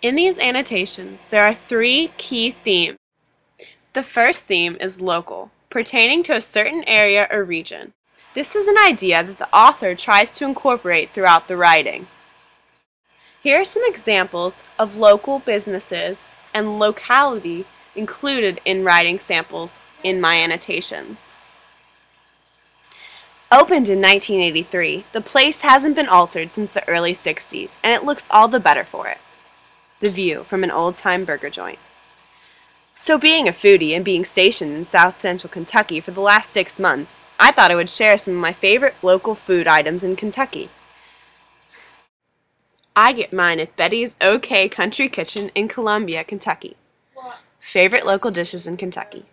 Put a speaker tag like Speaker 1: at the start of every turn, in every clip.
Speaker 1: In these annotations, there are three key themes. The first theme is local, pertaining to a certain area or region. This is an idea that the author tries to incorporate throughout the writing. Here are some examples of local businesses and locality included in writing samples in my annotations. Opened in 1983, the place hasn't been altered since the early 60s, and it looks all the better for it. The view from an old-time burger joint. So being a foodie and being stationed in South Central Kentucky for the last 6 months, I thought I would share some of my favorite local food items in Kentucky. I get mine at Betty's OK Country Kitchen in Columbia, Kentucky. Favorite local dishes in Kentucky.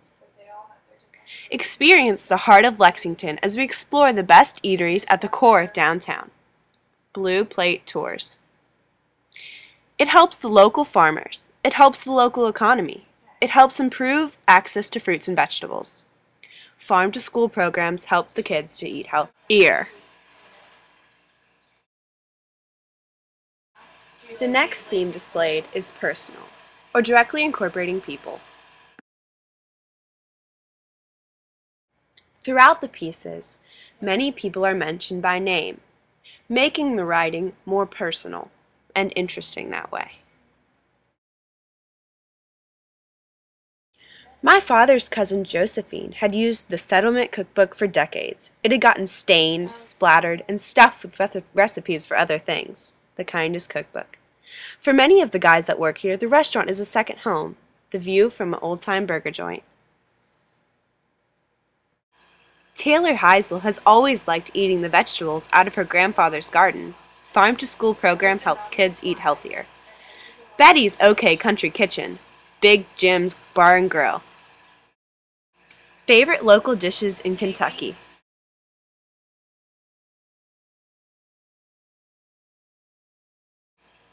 Speaker 1: Experience the heart of Lexington as we explore the best eateries at the core of downtown. Blue Plate Tours. It helps the local farmers. It helps the local economy. It helps improve access to fruits and vegetables. Farm-to-school programs help the kids to eat healthy. Ear. The next theme displayed is personal, or directly incorporating people. Throughout the pieces, many people are mentioned by name, making the writing more personal and interesting that way. My father's cousin Josephine had used the Settlement Cookbook for decades. It had gotten stained, splattered, and stuffed with recipes for other things. The kindest cookbook. For many of the guys that work here, the restaurant is a second home. The view from an old-time burger joint. Taylor Heisel has always liked eating the vegetables out of her grandfather's garden. Farm-to-school program helps kids eat healthier. Betty's OK Country Kitchen. Big Jim's Bar and Grill. Favorite local dishes in Kentucky.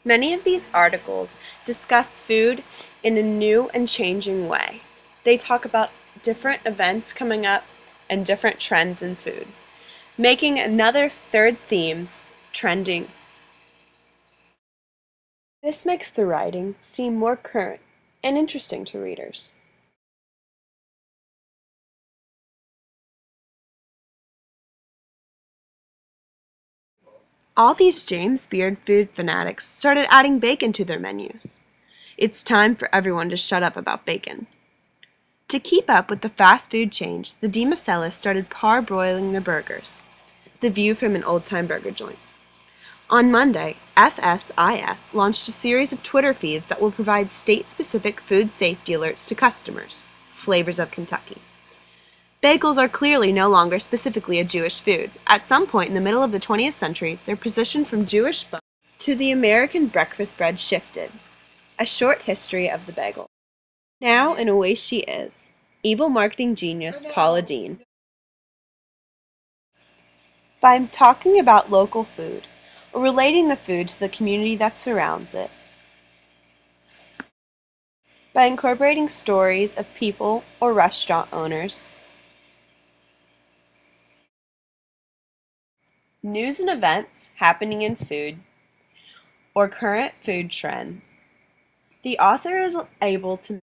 Speaker 1: Many of these articles discuss food in a new and changing way. They talk about different events coming up and different trends in food, making another third theme trending. This makes the writing seem more current and interesting to readers. All these James Beard food fanatics started adding bacon to their menus. It's time for everyone to shut up about bacon. To keep up with the fast food change, the DeMassellas started parboiling their burgers. The view from an old-time burger joint. On Monday, FSIS launched a series of Twitter feeds that will provide state-specific food safety alerts to customers. Flavors of Kentucky. Bagels are clearly no longer specifically a Jewish food. At some point in the middle of the 20th century, their position from Jewish bun to the American breakfast bread shifted. A short history of the bagel. Now, in a way she is. Evil marketing genius Paula Deen. By talking about local food, or relating the food to the community that surrounds it. By incorporating stories of people or restaurant owners. News and events happening in food, or current food trends. The author is able to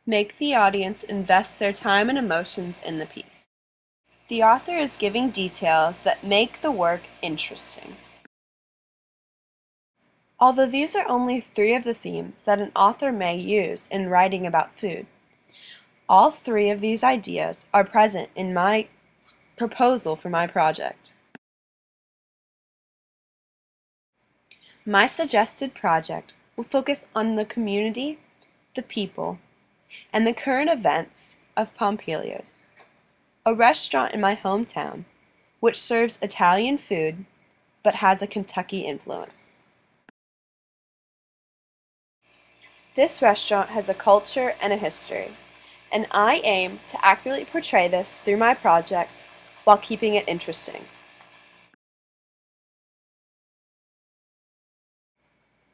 Speaker 1: make the audience invest their time and emotions in the piece. The author is giving details that make the work interesting. Although these are only 3 of the themes that an author may use in writing about food, all 3 of these ideas are present in my proposal for my project. My suggested project will focus on the community, the people, and the current events of Pompilios, a restaurant in my hometown which serves Italian food but has a Kentucky influence. This restaurant has a culture and a history, and I aim to accurately portray this through my project while keeping it interesting.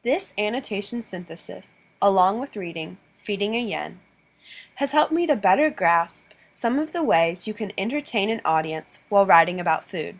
Speaker 1: This annotation synthesis, along with reading Feeding a Yen, has helped me to better grasp some of the ways you can entertain an audience while writing about food.